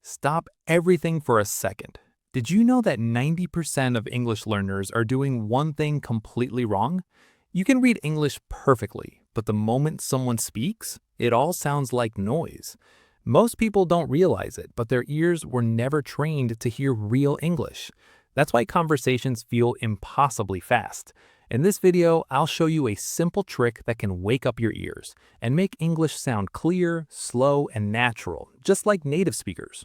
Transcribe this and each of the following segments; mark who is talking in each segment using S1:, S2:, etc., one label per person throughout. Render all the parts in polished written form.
S1: Stop everything for a second. Did you know that 90% of English learners are doing one thing completely wrong? You can read English perfectly, but the moment someone speaks, it all sounds like noise. Most people don't realize it, but their ears were never trained to hear real English. That's why conversations feel impossibly fast. In this video, I'll show you a simple trick that can wake up your ears and make English sound clear, slow, and natural, just like native speakers.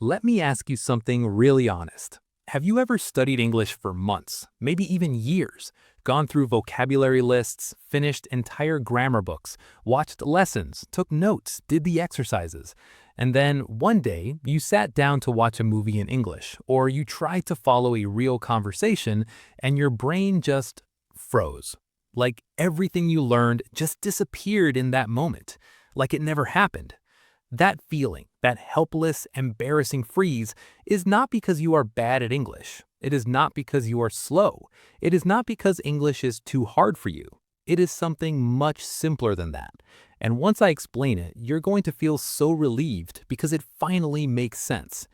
S1: Let me ask you something really honest. Have you ever studied English for months, maybe even years, gone through vocabulary lists, finished entire grammar books, watched lessons, took notes, did the exercises, and then one day you sat down to watch a movie in English, or you tried to follow a real conversation and your brain just froze? Like everything you learned just disappeared in that moment, like it never happened. That feeling, that helpless, embarrassing freeze, is not because you are bad at English. It is not because you are slow. It is not because English is too hard for you. It is something much simpler than that. And once I explain it, you're going to feel so relieved because it finally makes sense.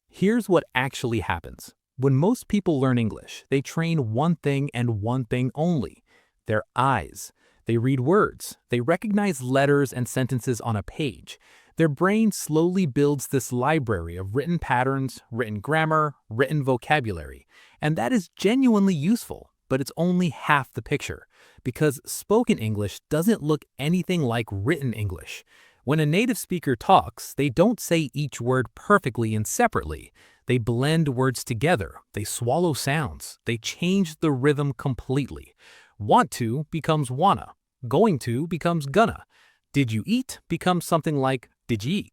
S1: Here's what actually happens. When most people learn English, they train one thing and one thing only: their eyes. They read words. They recognize letters and sentences on a page. Their brain slowly builds this library of written patterns, written grammar, written vocabulary. And that is genuinely useful, but it's only half the picture, because spoken English doesn't look anything like written English. When a native speaker talks, they don't say each word perfectly and separately. They blend words together, they swallow sounds, they change the rhythm completely. Want to becomes wanna, going to becomes gonna. Did you eat becomes something like did you eat?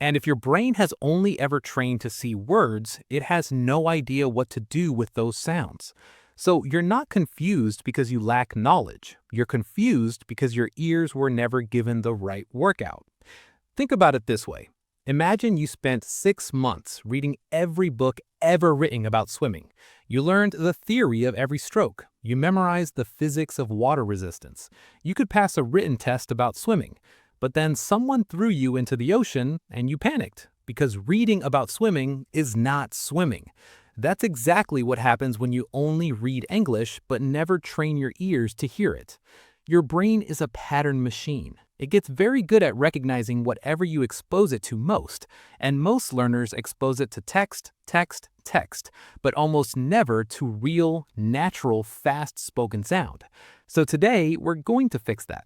S1: And if your brain has only ever trained to see words, it has no idea what to do with those sounds. So you're not confused because you lack knowledge. You're confused because your ears were never given the right workout. Think about it this way. Imagine you spent 6 months reading every book ever written about swimming. You learned the theory of every stroke. You memorized the physics of water resistance. You could pass a written test about swimming. But then someone threw you into the ocean and you panicked because reading about swimming is not swimming. That's exactly what happens when you only read English but never train your ears to hear it. Your brain is a pattern machine. It gets very good at recognizing whatever you expose it to most, and most learners expose it to text, text, text, but almost never to real, natural, fast-spoken sound. So today, we're going to fix that.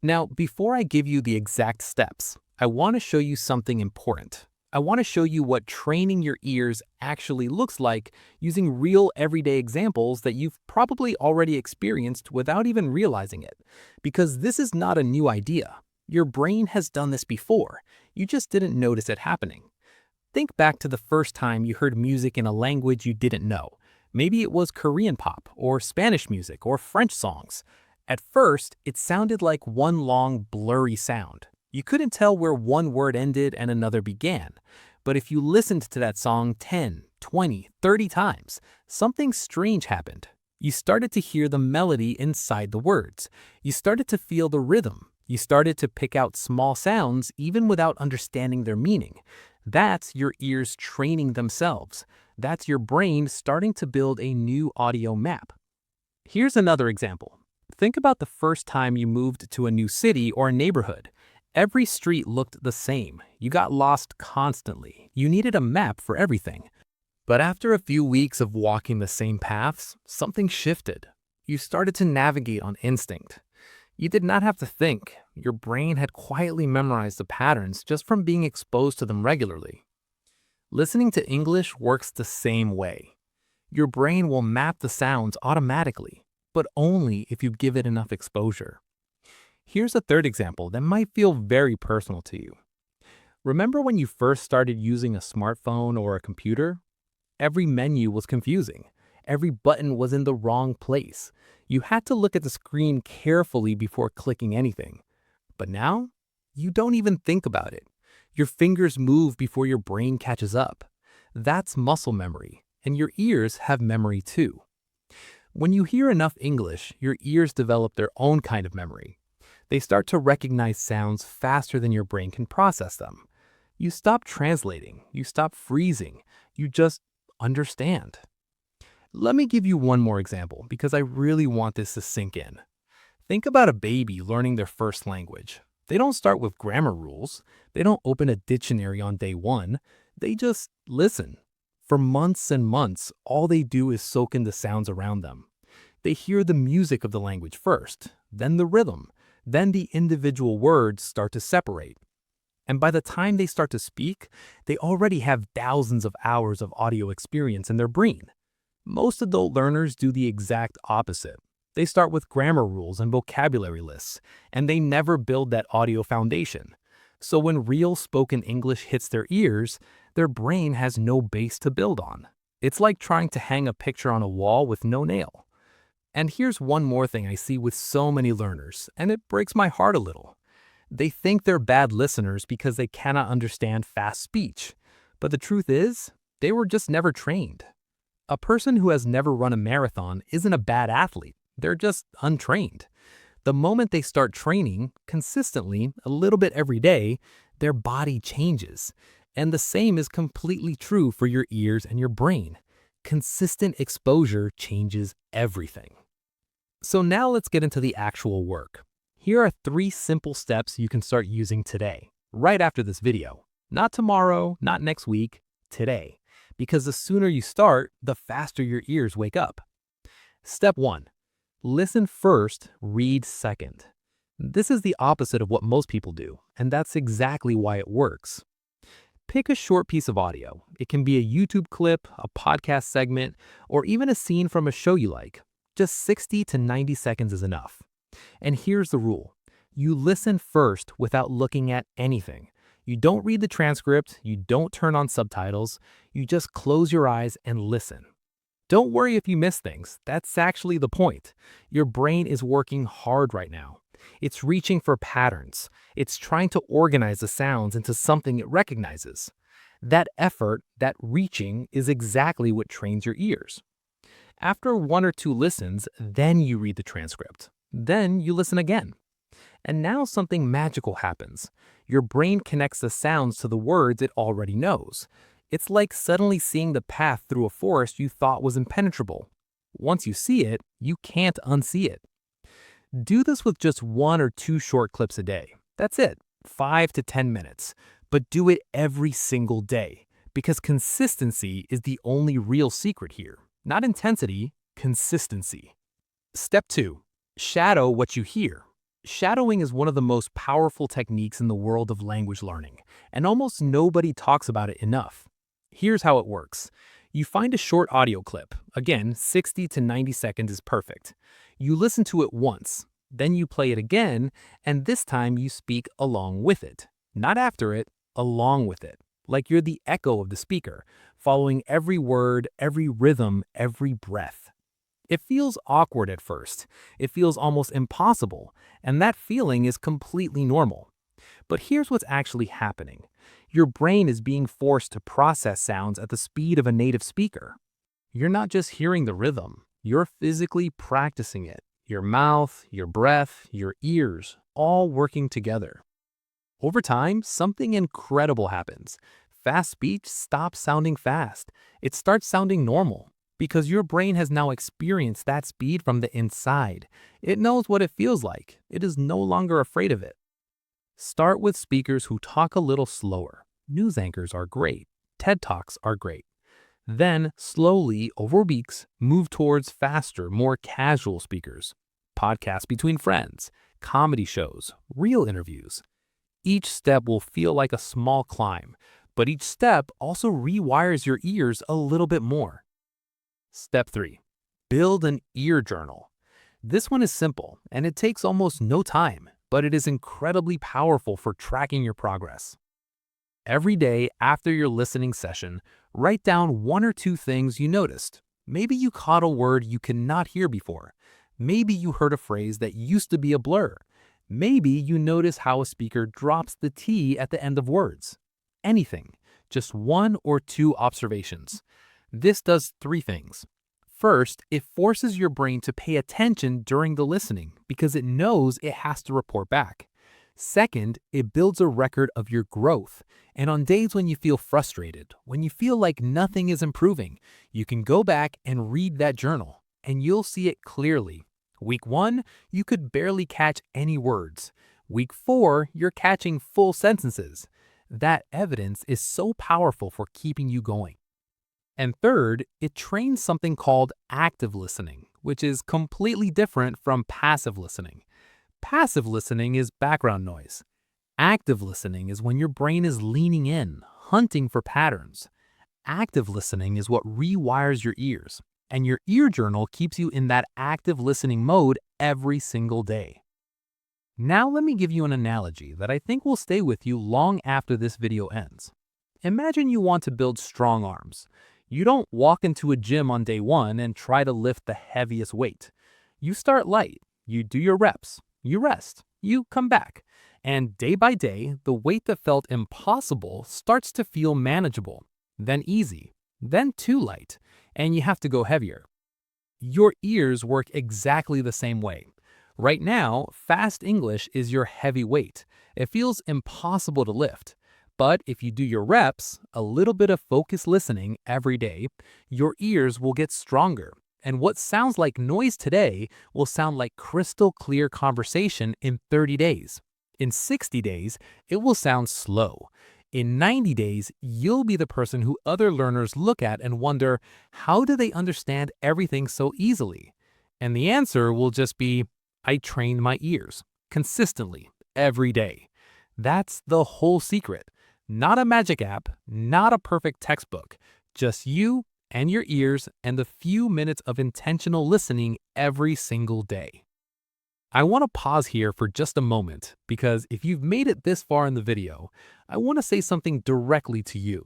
S1: Now, before I give you the exact steps, I want to show you something important. I want to show you what training your ears actually looks like using real everyday examples that you've probably already experienced without even realizing it. Because this is not a new idea. Your brain has done this before. You just didn't notice it happening. Think back to the first time you heard music in a language you didn't know. Maybe it was Korean pop, or Spanish music, or French songs. At first, it sounded like one long, blurry sound. You couldn't tell where one word ended and another began. But if you listened to that song 10, 20, 30 times, something strange happened. You started to hear the melody inside the words. You started to feel the rhythm. You started to pick out small sounds even without understanding their meaning. That's your ears training themselves. That's your brain starting to build a new audio map. Here's another example. Think about the first time you moved to a new city or neighborhood. Every street looked the same. You got lost constantly. You needed a map for everything. But after a few weeks of walking the same paths, something shifted. You started to navigate on instinct. You did not have to think. Your brain had quietly memorized the patterns just from being exposed to them regularly. Listening to English works the same way. Your brain will map the sounds automatically, but only if you give it enough exposure. Here's a third example that might feel very personal to you. Remember when you first started using a smartphone or a computer? Every menu was confusing. Every button was in the wrong place. You had to look at the screen carefully before clicking anything. But now, you don't even think about it. Your fingers move before your brain catches up. That's muscle memory, and your ears have memory too. When you hear enough English, your ears develop their own kind of memory. They start to recognize sounds faster than your brain can process them. You stop translating, you stop freezing, you just understand. Let me give you one more example because I really want this to sink in. Think about a baby learning their first language. They don't start with grammar rules. They don't open a dictionary on day one. They just listen. For months and months, all they do is soak in the sounds around them. They hear the music of the language first, then the rhythm, then the individual words start to separate. And by the time they start to speak, they already have thousands of hours of audio experience in their brain. Most adult learners do the exact opposite. They start with grammar rules and vocabulary lists, and they never build that audio foundation. So when real spoken English hits their ears, their brain has no base to build on. It's like trying to hang a picture on a wall with no nail. And here's one more thing I see with so many learners, and it breaks my heart a little. They think they're bad listeners because they cannot understand fast speech. But the truth is, they were just never trained. A person who has never run a marathon isn't a bad athlete. They're just untrained. The moment they start training consistently, a little bit every day, their body changes. And the same is completely true for your ears and your brain. Consistent exposure changes everything. So now let's get into the actual work. Here are 3 simple steps you can start using today, right after this video. Not tomorrow, not next week, today. Because the sooner you start, the faster your ears wake up. Step 1. Listen first, read second. This is the opposite of what most people do, and that's exactly why it works. Pick a short piece of audio. It can be a YouTube clip, a podcast segment, or even a scene from a show you like. Just 60 to 90 seconds is enough. And here's the rule. You listen first without looking at anything. You don't read the transcript, you don't turn on subtitles, you just close your eyes and listen. Don't worry if you miss things. That's actually the point. Your brain is working hard right now. It's reaching for patterns. It's trying to organize the sounds into something it recognizes. That effort, that reaching, is exactly what trains your ears. After 1 or 2 listens, then you read the transcript. Then you listen again. And now something magical happens. Your brain connects the sounds to the words it already knows. It's like suddenly seeing the path through a forest you thought was impenetrable. Once you see it, you can't unsee it. Do this with just 1 or 2 short clips a day. That's it, 5 to 10 minutes. But do it every single day, because consistency is the only real secret here. Not intensity, consistency. Step 2. Shadow what you hear. Shadowing is one of the most powerful techniques in the world of language learning, and almost nobody talks about it enough. Here's how it works. You find a short audio clip. Again, 60 to 90 seconds is perfect. You listen to it once, then you play it again, and this time you speak along with it. Not after it, along with it. Like you're the echo of the speaker, following every word, every rhythm, every breath. It feels awkward at first. It feels almost impossible, and that feeling is completely normal. But here's what's actually happening. Your brain is being forced to process sounds at the speed of a native speaker. You're not just hearing the rhythm, you're physically practicing it. Your mouth, your breath, your ears, all working together. Over time, something incredible happens. Fast speech stops sounding fast. It starts sounding normal. Because your brain has now experienced that speed from the inside. It knows what it feels like. It is no longer afraid of it. Start with speakers who talk a little slower. News anchors are great. TED Talks are great. Then, slowly, over weeks, move towards faster, more casual speakers. Podcasts between friends, comedy shows, real interviews. Each step will feel like a small climb, but each step also rewires your ears a little bit more. Step 3. Build an ear journal. This one is simple, and it takes almost no time, but it is incredibly powerful for tracking your progress. Every day after your listening session, write down 1 or 2 things you noticed. Maybe you caught a word you could not hear before. Maybe you heard a phrase that used to be a blur. Maybe you notice how a speaker drops the T at the end of words. Anything, just 1 or 2 observations. This does 3 things. First, it forces your brain to pay attention during the listening because it knows it has to report back. Second, it builds a record of your growth. And on days when you feel frustrated, when you feel like nothing is improving, you can go back and read that journal, and you'll see it clearly. Week 1, you could barely catch any words. Week 4, you're catching full sentences. That evidence is so powerful for keeping you going. And third, it trains something called active listening, which is completely different from passive listening. Passive listening is background noise. Active listening is when your brain is leaning in, hunting for patterns. Active listening is what rewires your ears, and your ear journal keeps you in that active listening mode every single day. Now let me give you an analogy that I think will stay with you long after this video ends. Imagine you want to build strong arms. You don't walk into a gym on day 1 and try to lift the heaviest weight. You start light, you do your reps, you rest, you come back, and day by day, the weight that felt impossible starts to feel manageable, then easy, then too light, and you have to go heavier. Your ears work exactly the same way. Right now, fast English is your heavy weight. It feels impossible to lift. But if you do your reps, a little bit of focused listening every day, your ears will get stronger. And what sounds like noise today will sound like crystal clear conversation in 30 days. In 60 days, it will sound slow. In 90 days, you'll be the person who other learners look at and wonder, how do they understand everything so easily? And the answer will just be, I trained my ears consistently every day. That's the whole secret. Not a magic app, not a perfect textbook, just you and your ears and the few minutes of intentional listening every single day. I want to pause here for just a moment because if you've made it this far in the video, I want to say something directly to you.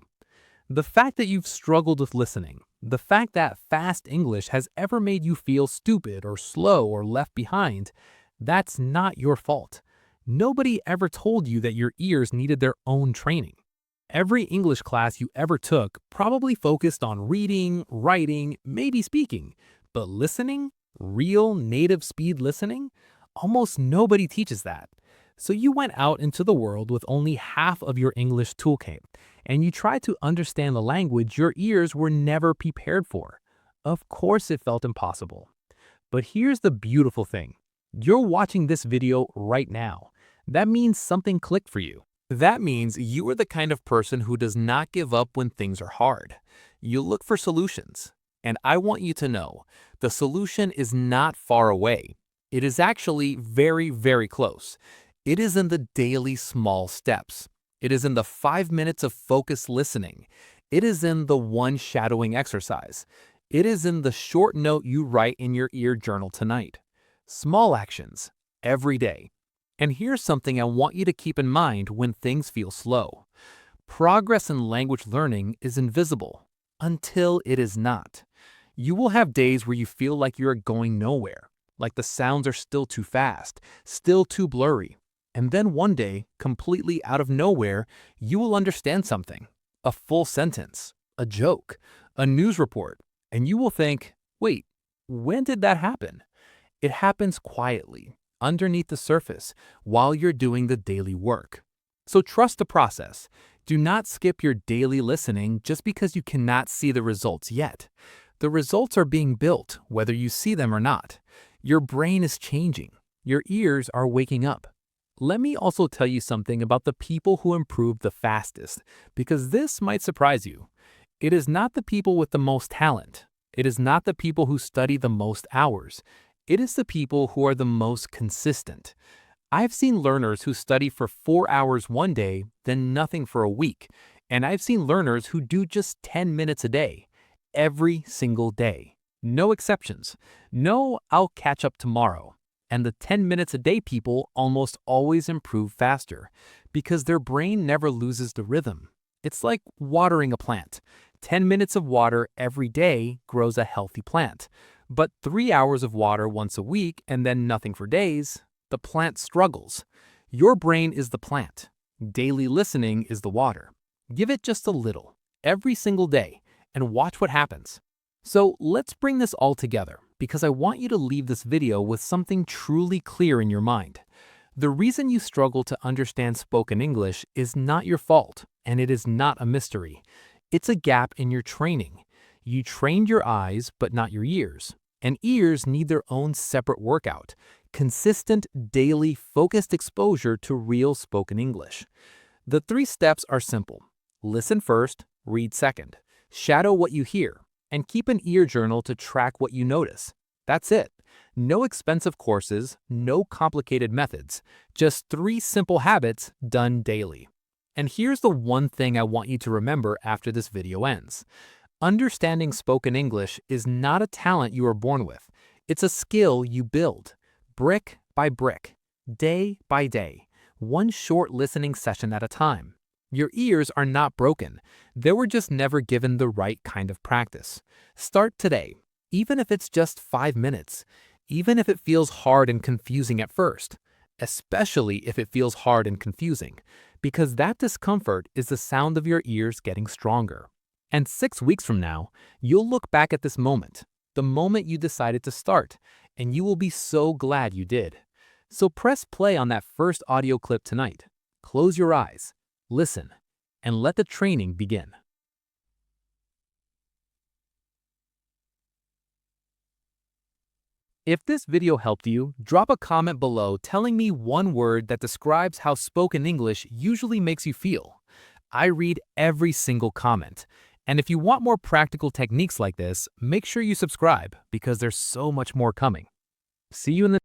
S1: The fact that you've struggled with listening, the fact that fast English has ever made you feel stupid or slow or left behind, that's not your fault. Nobody ever told you that your ears needed their own training. Every English class you ever took probably focused on reading, writing, maybe speaking, but listening, real native speed listening, almost nobody teaches that. So you went out into the world with only half of your English toolkit, and you tried to understand the language your ears were never prepared for. Of course it felt impossible. But here's the beautiful thing. You're watching this video right now. That means something clicked for you. That means you are the kind of person who does not give up when things are hard. You look for solutions. And I want you to know, the solution is not far away. It is actually very, very close. It is in the daily small steps. It is in the 5 minutes of focused listening. It is in the one shadowing exercise. It is in the short note you write in your ear journal tonight. Small actions, every day. And here's something I want you to keep in mind when things feel slow. Progress in language learning is invisible until it is not. You will have days where you feel like you're going nowhere, like the sounds are still too fast, still too blurry. And then one day, completely out of nowhere, you will understand something, a full sentence, a joke, a news report, and you will think, wait, when did that happen? It happens quietly, underneath the surface, while you're doing the daily work. So trust the process. Do not skip your daily listening just because you cannot see the results yet. The results are being built, whether you see them or not. Your brain is changing. Your ears are waking up. Let me also tell you something about the people who improve the fastest, because this might surprise you. It is not the people with the most talent. It is not the people who study the most hours. It is the people who are the most consistent. I've seen learners who study for 4 hours one day, then nothing for a week. And I've seen learners who do just 10 minutes a day, every single day. No exceptions. No, I'll catch up tomorrow. And the 10 minutes a day people almost always improve faster because their brain never loses the rhythm. It's like watering a plant. 10 minutes of water every day grows a healthy plant. But 3 hours of water once a week and then nothing for days, the plant struggles. Your brain is the plant. Daily listening is the water. Give it just a little, every single day, and watch what happens. So let's bring this all together because I want you to leave this video with something truly clear in your mind. The reason you struggle to understand spoken English is not your fault, and it is not a mystery. It's a gap in your training. You trained your eyes, but not your ears. And ears need their own separate workout. Consistent, daily, focused exposure to real spoken English. The 3 steps are simple. Listen first, read second. Shadow what you hear, and keep an ear journal to track what you notice. That's it. No expensive courses, no complicated methods. Just 3 simple habits done daily. And here's the one thing I want you to remember after this video ends. Understanding spoken English is not a talent you are born with. It's a skill you build, brick by brick, day by day, one short listening session at a time. Your ears are not broken. They were just never given the right kind of practice. Start today, even if it's just 5 minutes, even if it feels hard and confusing at first, especially if it feels hard and confusing, because that discomfort is the sound of your ears getting stronger. And 6 weeks from now, you'll look back at this moment, the moment you decided to start, and you will be so glad you did. So press play on that first audio clip tonight. Close your eyes, listen, and let the training begin. If this video helped you, drop a comment below telling me one word that describes how spoken English usually makes you feel. I read every single comment. And if you want more practical techniques like this, make sure you subscribe because there's so much more coming. See you in the